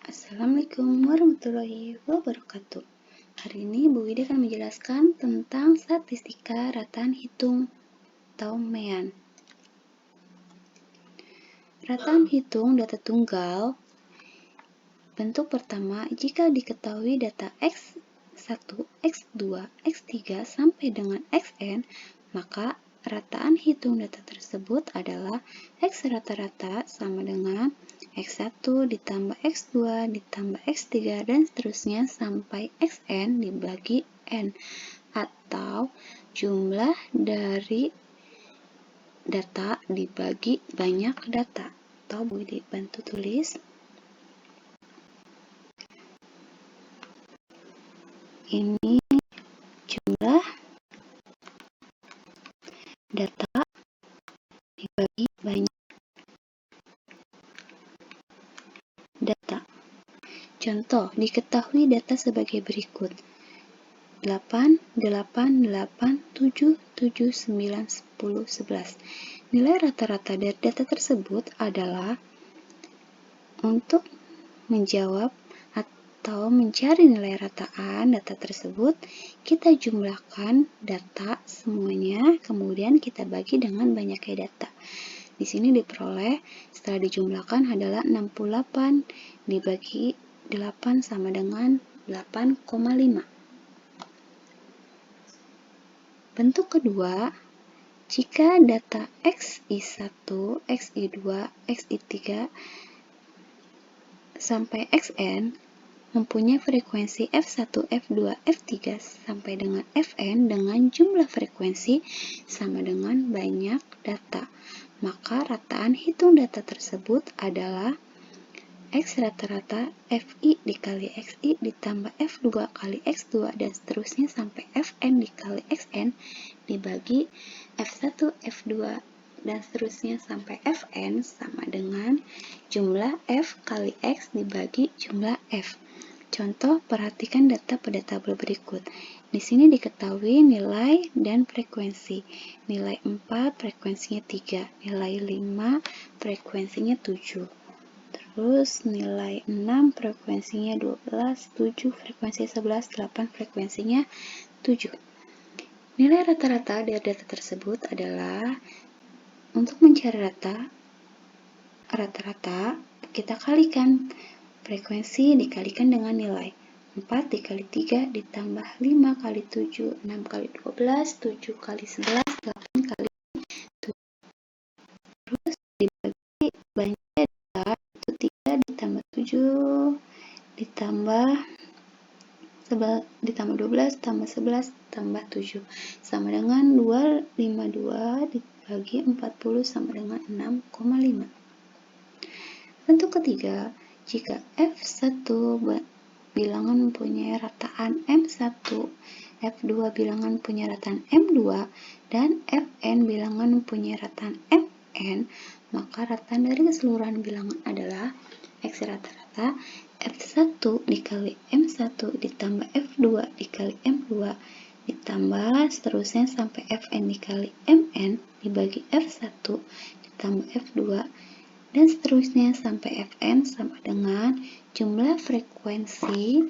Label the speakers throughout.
Speaker 1: Assalamualaikum warahmatullahi wabarakatuh. Hari ini Bu Widi akan menjelaskan tentang statistika rataan hitung Taumean. Rataan hitung data tunggal. Bentuk pertama, jika diketahui data X1, X2, X3 sampai dengan Xn, maka rataan hitung data tersebut adalah X rata-rata sama dengan X1 ditambah X2 ditambah X3 dan seterusnya sampai Xn dibagi N, atau jumlah dari data dibagi banyak data. Atau Bu dibantu tulis. Ini jumlah data dibagi banyak data. Contoh, diketahui data sebagai berikut. 8, 8, 8, 7, 7, 9, 10, 11. Nilai rata-rata dari data tersebut adalah untuk menjawab atau mencari nilai rataan data tersebut, kita jumlahkan data semuanya, kemudian kita bagi dengan banyaknya data. Di sini diperoleh setelah dijumlahkan adalah 68 dibagi 8 sama dengan 8,5. Bentuk kedua, jika data XI1, XI2, XI3 sampai Xn mempunyai frekuensi F1, F2, F3 sampai dengan Fn dengan jumlah frekuensi sama dengan banyak data, maka rataan hitung data tersebut adalah X rata-rata Fi dikali Xi ditambah F2 kali X2 dan seterusnya sampai Fn dikali Xn dibagi F1, F2 dan seterusnya sampai Fn sama dengan jumlah F kali X dibagi jumlah F. Contoh, perhatikan data pada tabel berikut. Di sini diketahui nilai dan frekuensi. Nilai 4 frekuensinya 3, nilai 5 frekuensinya 7. Terus nilai 6 frekuensinya 12, 7 frekuensinya 11, 8 frekuensinya 7. Nilai rata-rata dari data tersebut adalah untuk mencari rata-rata kita kalikan frekuensi dikalikan dengan nilai 4 dikali 3 ditambah 5 kali 7, 6 kali 12, 7 kali 11, 8 kali 7. Terus dibagi banyak data, itu 3 ditambah 7 ditambah 12 tambah 11 tambah 7 sama dengan 252 dibagi 40 sama dengan 6,5. Bentuk ketiga, jika F1 bilangan mempunyai rataan M1, F2 bilangan mempunyai rataan M2, dan Fn bilangan mempunyai rataan Mn, maka rataan dari keseluruhan bilangan adalah X rata-rata F1 dikali M1 ditambah F2 dikali M2 ditambah seterusnya sampai Fn dikali Mn dibagi F1 ditambah F2 dan seterusnya sampai Fn sama dengan jumlah frekuensi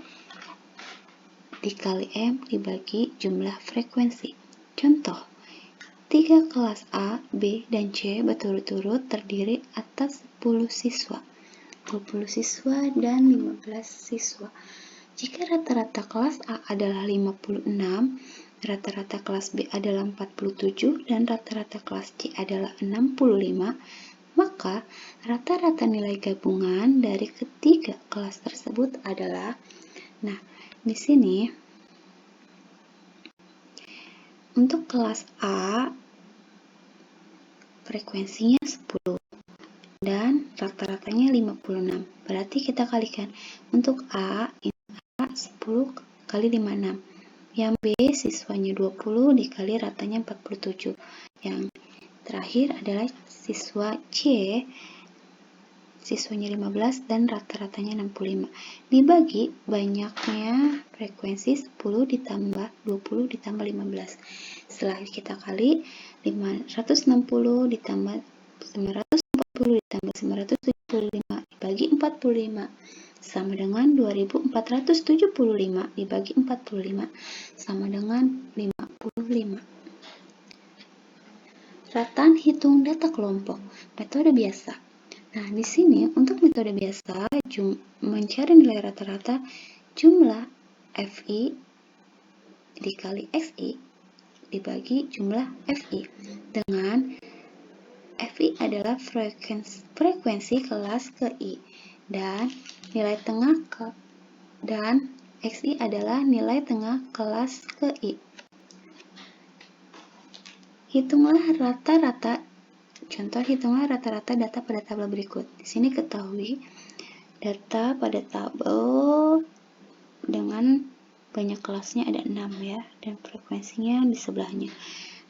Speaker 1: dikali M dibagi jumlah frekuensi. Contoh, 3 kelas A, B, dan C berturut-turut terdiri atas 10 siswa, 20 siswa, dan 15 siswa. Jika rata-rata kelas A adalah 56, rata-rata kelas B adalah 47, dan rata-rata kelas C adalah 65, maka rata-rata nilai gabungan dari ketiga kelas tersebut adalah, nah, di sini untuk kelas A frekuensinya 10 dan rata-ratanya 56. Berarti kita kalikan untuk A, ini A 10 kali 56. Yang B siswanya 20 dikali ratanya 47. Yang terakhir adalah siswa C, siswanya 15 dan rata-ratanya 65. Dibagi banyaknya frekuensi 10 ditambah 20 ditambah 15. Setelah kita kali 560 ditambah 940 ditambah 975 dibagi 45 sama dengan 2475 dibagi 45 sama dengan 55. Rataan hitung data kelompok, metode biasa. Nah, di sini untuk metode biasa, mencari nilai rata-rata jumlah FI dikali XI dibagi jumlah FI, dengan FI adalah frekuensi kelas ke I dan nilai tengah dan XI adalah nilai tengah kelas ke I. Hitunglah rata-rata. Contoh, hitunglah rata-rata data pada tabel berikut. Di sini ketahui data pada tabel dengan banyak kelasnya ada 6 ya, dan frekuensinya di sebelahnya.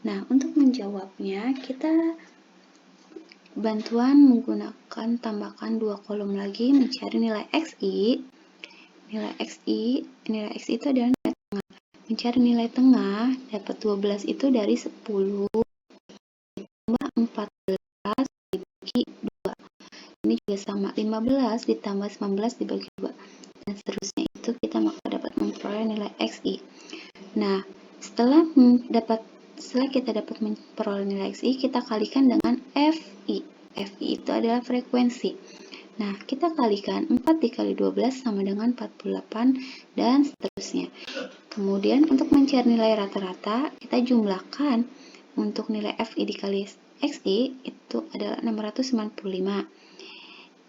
Speaker 1: Nah, untuk menjawabnya kita bantuan menggunakan tambahkan 2 kolom lagi, mencari nilai XI. Nilai XI itu adalah nilai tengah. Mencari nilai tengah, dapat 12 itu dari 10 ditambah 14 dibagi 2. Ini juga sama, 15 ditambah 19 dibagi 2. Dan seterusnya itu kita maka dapat memperoleh nilai XI. Nah, setelah kita dapat memperoleh nilai XI, kita kalikan dengan FI. FI itu adalah frekuensi. Nah, kita kalikan 4 dikali 12 sama dengan 48 dan seterusnya. Kemudian untuk mencari nilai rata-rata, kita jumlahkan. Untuk nilai FI dikali XI itu adalah 695.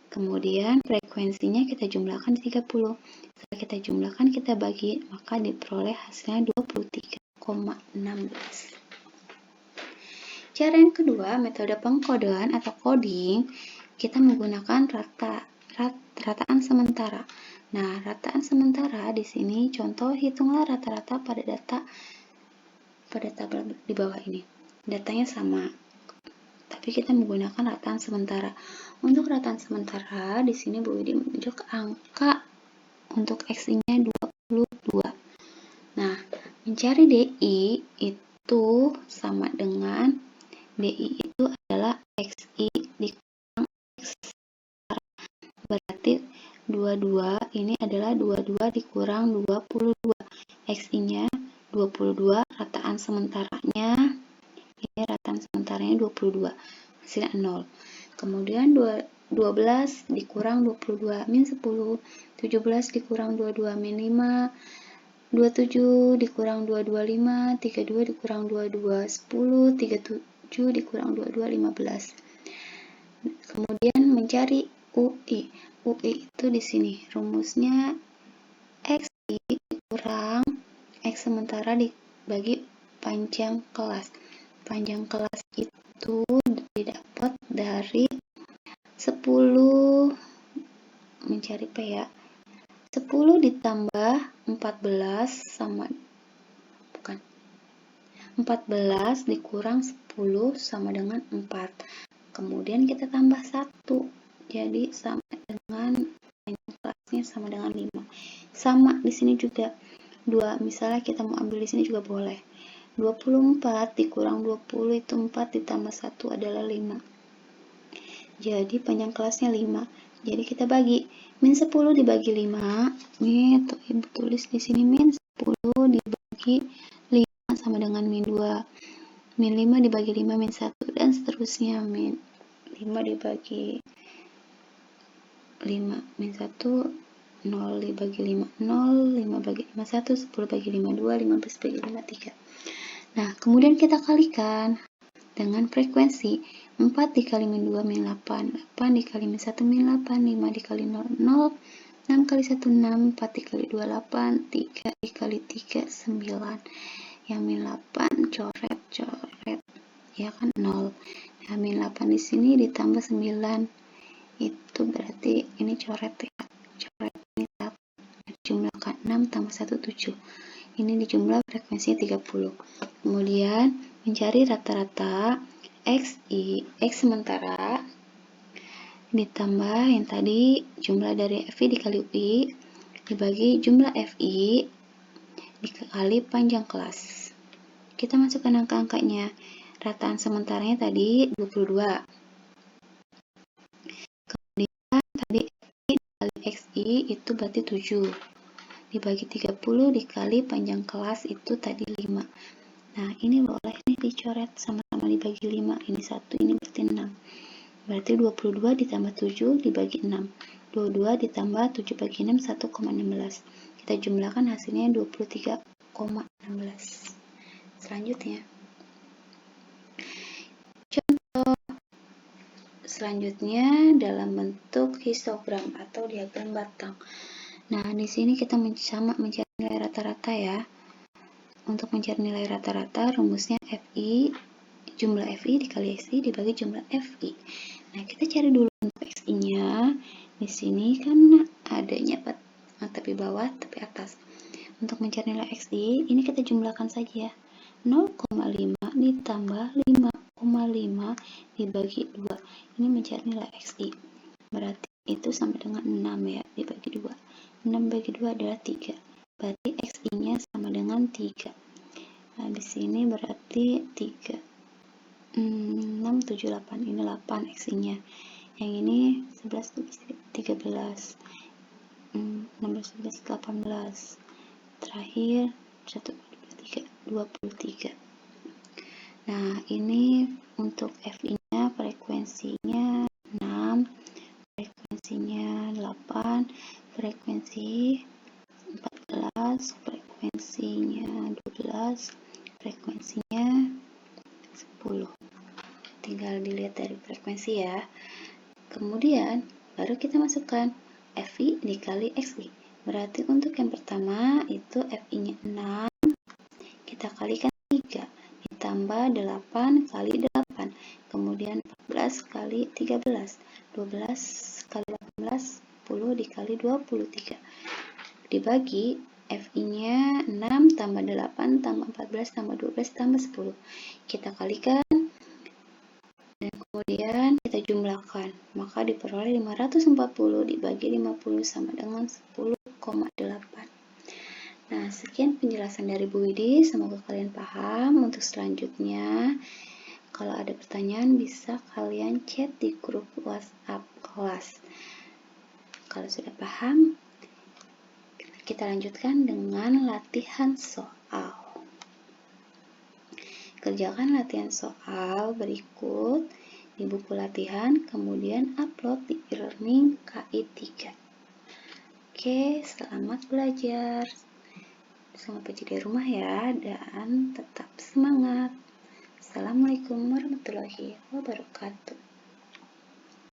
Speaker 1: Kemudian frekuensinya kita jumlahkan 30. Setelah kita jumlahkan, kita bagi, maka diperoleh hasilnya 23,16. Cara yang kedua, metode pengkodean atau coding, kita menggunakan rataan sementara. Nah, rataan sementara di sini contoh, hitunglah rata-rata pada data pada tabel di bawah ini. Datanya sama, tapi kita menggunakan rataan sementara. Untuk rataan sementara, di sini Bu Widi menunjuk angka untuk XI-nya 22. Nah, mencari DI itu sama dengan DI itu adalah XI dikurang X. Berarti 22 ini adalah 22 dikurang 22. XI-nya 22, rataan sementaranya ini rataan sementaranya 22, hasilnya 0. Kemudian 12 dikurang 22 min 10, 17 dikurang 22 min 5, 27 dikurang 22 5, 32 dikurang 22 10, 37 dikurang 22 15. Kemudian mencari UI. UI itu di sini rumusnya XI dikurang X sementara dibagi panjang kelas. Panjang kelas itu didapat dari 10, mencari P ya, 10 ditambah 14 sama, 14 dikurang 10 sama dengan 4. Kemudian kita tambah 1, jadi sama dengan panjang kelasnya sama dengan 5. Sama di sini juga 2, misalnya kita mau ambil di sini juga boleh. 24 dikurang 20 itu 4 ditambah 1 adalah 5. Jadi panjang kelasnya 5. Jadi kita bagi min 10 dibagi 5. Nih, tuh Ibu tulis di sini min 10 dibagi 5 sama dengan min 2. Min 5 dibagi 5 min 1 dan seterusnya. Min 5 dibagi 5 min 1 0 dibagi 5 0, 5 bagi 5 1, 10 bagi 5 2, 15 bagi 5 3. Nah, kemudian kita kalikan dengan frekuensi 4 dikali min 2 min 8, 8 dikali min 1 min 8, 5 dikali 0 0, 6 kali 1 6, 4 dikali 2 8, 3 dikali 3 9. Yang min 8 coret ya kan 0. Nah, min 8 di sini ditambah 9 itu berarti ini coret ya, coret ini 8. Jumlahkan 6 tambah 1 7. Ini dijumlah frekuensinya 30. Kemudian mencari rata-rata XI, X sementara ditambah yang tadi jumlah dari FI dikali UI dibagi jumlah FI dikali panjang kelas. Kita masukkan angka-angkanya. Rataan sementaranya tadi 22. Kemudian tadi FI dikali XI itu berarti 7. Dibagi 30 dikali panjang kelas itu tadi 5. Nah, ini boleh nih dicoret sama-sama dibagi 5. Ini 1, ini berarti 6. Berarti 22 ditambah 7 dibagi 6. 22 ditambah 7 bagi 6, 1,16. Kita jumlahkan hasilnya 23,16. Selanjutnya, contoh selanjutnya dalam bentuk histogram atau diagram batang. Nah, di sini kita sama mencari nilai rata-rata ya. Untuk mencari nilai rata-rata, rumusnya FI, jumlah FI dikali XI dibagi jumlah FI. Nah, kita cari dulu untuk XI-nya. Di sini kan adanya tapi bawah, tapi atas. Untuk mencari nilai XI, ini kita jumlahkan saja. 0,5 ditambah 5,5 dibagi 2. Ini mencari nilai XI. Berarti itu sama dengan 6 ya, dibagi 2. 6 bagi 2 adalah 3. Berarti XI-nya sama dengan 3. Nah, di sini berarti 3. 6, 7, 8. Ini 8 XI-nya. Yang ini 11, 13. 16, 17, 18. Terakhir 1, 2, 3, 23. Nah, ini untuk FI-nya frekuensinya 6, frekuensinya 8, frekuensi 14, frekuensinya 12, frekuensinya 10. Tinggal dilihat dari frekuensi ya. Kemudian baru kita masukkan FI dikali XI. Berarti untuk yang pertama itu FI-nya 6, kita kalikan 3, ditambah 8 kali 8, kemudian 14 kali 13, 12 kali 18, 10 dikali 23. Dibagi FI-nya 6 tambah 8 tambah 14 tambah 12 tambah 10. Kita kalikan dan kemudian kita jumlahkan, maka diperoleh 540 dibagi 50 sama dengan 10,8. Nah, sekian penjelasan dari Bu Widi, semoga kalian paham. Untuk selanjutnya, kalau ada pertanyaan bisa kalian chat di grup WhatsApp kelas. Kalau sudah paham, kita lanjutkan dengan latihan soal. Kerjakan latihan soal berikut di buku latihan, kemudian upload di e-learning KI 3. Oke, selamat belajar. Selamat belajar di rumah ya, dan tetap semangat. Assalamualaikum warahmatullahi wabarakatuh.